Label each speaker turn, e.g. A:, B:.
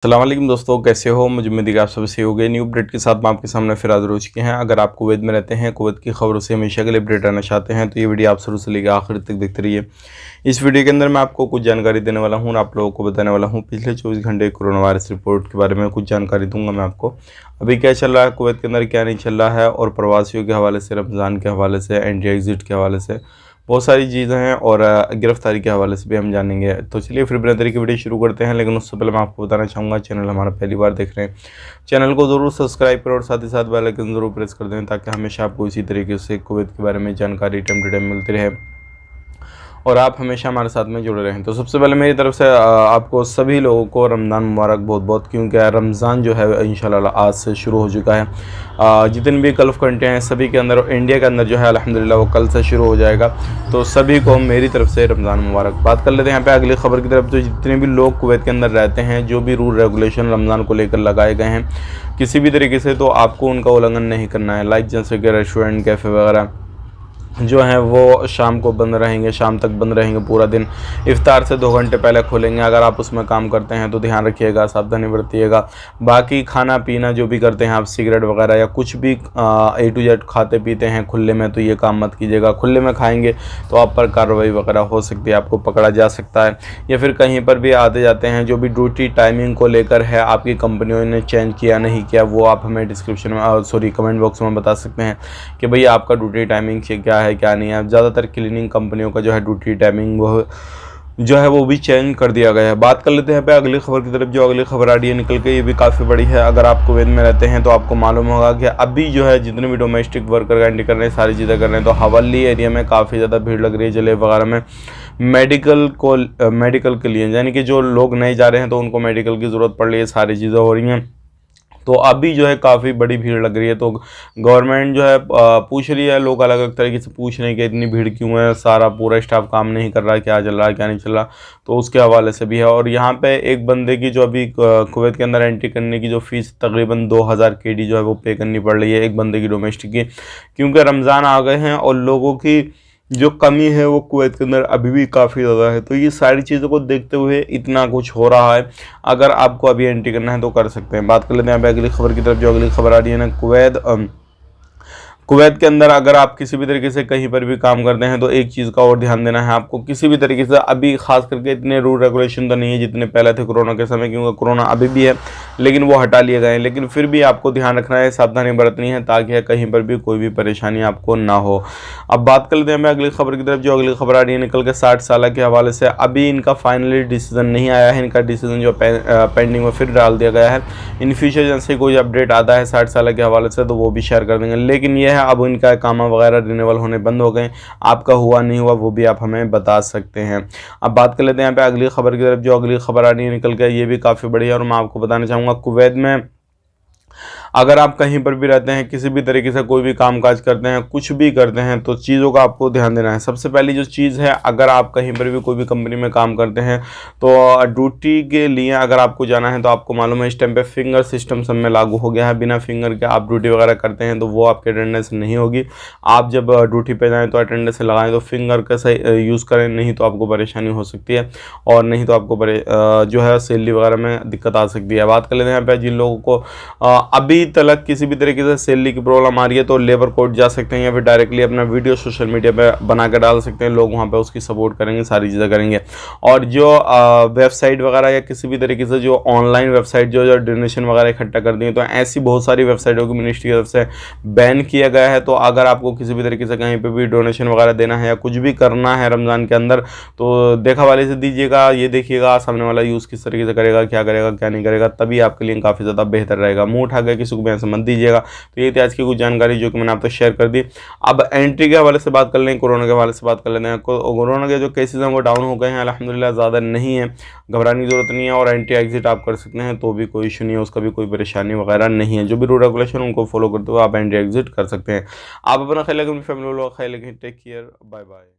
A: अस्सलाम वालेकुम दोस्तों, कैसे हो? मुझे उम्मीद है कि आप सब सही हो गए। न्यू अपडेट के साथ मैं आपके सामने फिर हाज़िर हो चुके हैं। अगर आप कुवैत में रहते हैं, कुवैत की खबरों से हमेशा के लिए अपडेट रहना चाहते हैं तो ये वीडियो आप शुरू से लेकर आखिर तक देखते रहिए। इस वीडियो के अंदर मैं आपको कुछ जानकारी देने वाला हूँ और आप लोगों को बताने वाला हूँ पिछले 24 घंटे कोरोना वायरस रिपोर्ट के बारे में कुछ जानकारी दूंगा मैं आपको। अभी क्या चल रहा है कुवैत के अंदर, क्या नहीं चल रहा है, और प्रवासियों के हवाले से, रमज़ान के हवाले से, एंट्री एग्ज़िट के हवाले से बहुत सारी चीज़ें हैं, और गिरफ्तारी के हवाले से भी हम जानेंगे। तो चलिए फिर बिना देरी की वीडियो शुरू करते हैं। लेकिन उससे पहले मैं आपको बताना चाहूँगा, चैनल हमारा पहली बार देख रहे हैं, चैनल को ज़रूर सब्सक्राइब करें और साथ ही साथ बेल आइकन ज़रूर प्रेस कर दें ताकि हमेशा आपको इसी तरीके से कुवैत के बारे में जानकारी टाइम टू टाइम मिलती रहे और आप हमेशा हमारे साथ में जुड़े रहें। तो सबसे पहले मेरी तरफ से आपको सभी लोगों को रमज़ान मुबारक बहुत बहुत, क्योंकि रमज़ान जो है इंशाल्लाह आज से शुरू हो चुका है। जितने भी गल्फ़ कंट्रियाँ हैं सभी के अंदर, और इंडिया के अंदर जो है अल्हम्दुलिल्लाह वो कल से शुरू हो जाएगा। तो सभी को मेरी तरफ से रमज़ान मुबारक। बात कर लेते हैं यहाँ पे अगली खबर की तरफ। तो जितने भी लोग कुवैत के अंदर रहते हैं, जो भी रूल रेगुलेशन रमज़ान को लेकर लगाए गए हैं किसी भी तरीके से, तो आपको उनका उल्लंघन नहीं करना है। लाइक जैसे कि रेस्टोरेंट, कैफ़े वगैरह जो हैं वो शाम को बंद रहेंगे, शाम तक बंद रहेंगे पूरा दिन। इफ्तार से 2 घंटे पहले खोलेंगे। अगर आप उसमें काम करते हैं तो ध्यान रखिएगा, सावधानी बरतिएगा। बाकी खाना पीना जो भी करते हैं आप, सिगरेट वगैरह या कुछ भी A to Z खाते पीते हैं खुले में, तो ये काम मत कीजिएगा। खुले में खाएंगे तो आप पर कार्रवाई वगैरह हो सकती है, आपको पकड़ा जा सकता है। या फिर कहीं पर भी आते जाते हैं, जो भी ड्यूटी टाइमिंग को लेकर है आपकी कंपनियों ने चेंज किया नहीं किया, वो आप हमें डिस्क्रिप्शन में कमेंट बॉक्स में बता सकते हैं कि भाई आपका ड्यूटी टाइमिंग क्या है क्या नहीं है। ज़्यादातर क्लीनिंग कंपनियों का जो है ड्यूटी टाइमिंग वो जो है वो भी चेंज कर दिया गया है। बात कर लेते हैं पे अगली खबर की तरफ। जो अगली खबर आ रही है निकल के, ये भी काफ़ी बड़ी है। अगर आप कुवैत में रहते हैं तो आपको मालूम होगा कि अभी जो है जितने भी डोमेस्टिक वर्कर एंट्री कर रहे हैं, सारी चीज़ें कर रहे हैं, तो हवाली एरिया में काफ़ी ज़्यादा भीड़ लग रही है। जलेब वगैरह में मेडिकल के लिए, यानी कि जो लोग नहीं जा रहे हैं तो उनको मेडिकल की ज़रूरत पड़ रही है, सारी चीज़ें हो रही हैं। तो अभी जो है काफ़ी बड़ी भीड़ लग रही है। तो गवर्नमेंट जो है पूछ रही है, लोग अलग अलग तरीके से पूछ रहे हैं कि इतनी भीड़ क्यों है, सारा पूरा स्टाफ काम नहीं कर रहा है, क्या चल रहा है क्या नहीं चल रहा। तो उसके हवाले से भी है। और यहाँ पे एक बंदे की जो अभी कुवैत के अंदर एंट्री करने की जो फ़ीस तकरीबन 2000 KD जो है वो पे करनी पड़ रही है एक बंदे की डोमेस्टिक की, क्योंकि रमज़ान आ गए हैं और लोगों की जो कमी है वो कुवैत के अंदर अभी भी काफ़ी ज़्यादा है। तो ये सारी चीज़ों को देखते हुए इतना कुछ हो रहा है। अगर आपको अभी एंट्री करना है तो कर सकते हैं। बात कर लेते हैं यहाँ पे अगली खबर की तरफ। जो अगली खबर आ रही है ना, कुवैत के अंदर अगर आप किसी भी तरीके से कहीं पर भी काम करते हैं तो एक चीज़ का और ध्यान देना है आपको। किसी भी तरीके से अभी खास करके इतने रूल रेगुलेशन तो नहीं है जितने पहले थे कोरोना के समय, क्योंकि कोरोना अभी भी है लेकिन वो हटा लिए गए हैं। लेकिन फिर भी आपको ध्यान रखना है, सावधानी बरतनी है ताकि कहीं पर भी कोई भी परेशानी आपको ना हो। अब बात कर लेते हैं मैं अगली खबर की तरफ। जो अगली खबर आ रही है निकल के 60 साल के हवाले से। अभी इनका फाइनली डिसीजन नहीं आया है, इनका डिसीजन जो पेंडिंग में फिर डाल दिया गया है। इन फ्यूचर जैसे कोई अपडेट आता है 60 साल के हवाले से तो वो भी शेयर कर देंगे। लेकिन यह है अब इनका काम वगैरह रिन्यूअल होने बंद हो गए। आपका हुआ नहीं हुआ वो भी आप हमें बता सकते हैं। अब बात कर लेते हैं यहाँ पे अगली खबर की तरफ। जो अगली खबर आ रही है निकल के, ये भी काफ़ी बढ़िया, और मैं आपको बताना चाहूँगा कुवैत में अगर आप कहीं पर भी रहते हैं, किसी भी तरीके से कोई भी कामकाज करते हैं, कुछ भी करते हैं, तो चीज़ों का आपको ध्यान देना है। सबसे पहली जो चीज़ है, अगर आप कहीं पर भी कोई भी कंपनी में काम करते हैं तो ड्यूटी के लिए अगर आपको जाना है तो आपको मालूम है इस टाइम पे फिंगर सिस्टम सब में लागू हो गया है। बिना फिंगर के आप ड्यूटी वगैरह करते हैं तो वो आपकी अटेंडेंस नहीं होगी। आप जब ड्यूटी पर जाएँ तो अटेंडेंस लगाएँ तो फिंगर का सही यूज़ करें, नहीं तो आपको परेशानी हो सकती है, और नहीं तो आपको जो है सैलरी वगैरह में दिक्कत आ सकती है। बात कर लेते हैं यहाँ पर जिन लोगों को अभी तलक किसी भी तरीके से सैलरी की प्रॉब्लम आ रही है तो लेबर कोर्ट जा सकते हैं, या फिर डायरेक्टली अपना वीडियो सोशल मीडिया पे बना कर डाल सकते हैं। लोग वहाँ पे उसकी सपोर्ट करेंगे, सारी चीज़ें करेंगे। और जो वेबसाइट वगैरह या किसी भी तरीके से जो ऑनलाइन वेबसाइट जो डोनेशन वगैरह इकट्ठा कर दी है, तो ऐसी बहुत सारी वेबसाइटों को मिनिस्ट्री की तरफ से बैन किया गया है। तो अगर आपको किसी भी तरीके से कहीं पर भी डोनेशन वगैरह देना है या कुछ भी करना है रमज़ान के अंदर, तो देखा वाले से दीजिएगा। ये देखिएगा सामने वाला यूज़ किस तरीके से करेगा, क्या करेगा क्या नहीं करेगा, तभी आपके लिए काफ़ी ज़्यादा बेहतर रहेगा। मुँह उठा के किसी को भी ऐसे मत दीजिएगा। तो ये थी आज की कुछ जानकारी जो कि मैंने आप तक शेयर कर दी। अब एंट्री के हवाले से बात कर लें, कोरोना के हवाले से बात कर लेते हैं। कोरोना के जो केसेस हैं वो डाउन हो गए हैं अल्हम्दुलिल्लाह, ज़्यादा नहीं है, घबराने की जरूरत नहीं है। और एंट्री एग्जिट आप कर सकते हैं तो भी कोई इशू नहीं है, उसका भी कोई परेशानी वगैरह नहीं है। जो भी रूल रेगुलेशन उनको फॉलो करते हुए आप एंट्री एग्जिट कर सकते हैं। आप अपना ख्याल रखें, अपनी फैमिली वालों का ख्याल रखें। Take care, bye bye.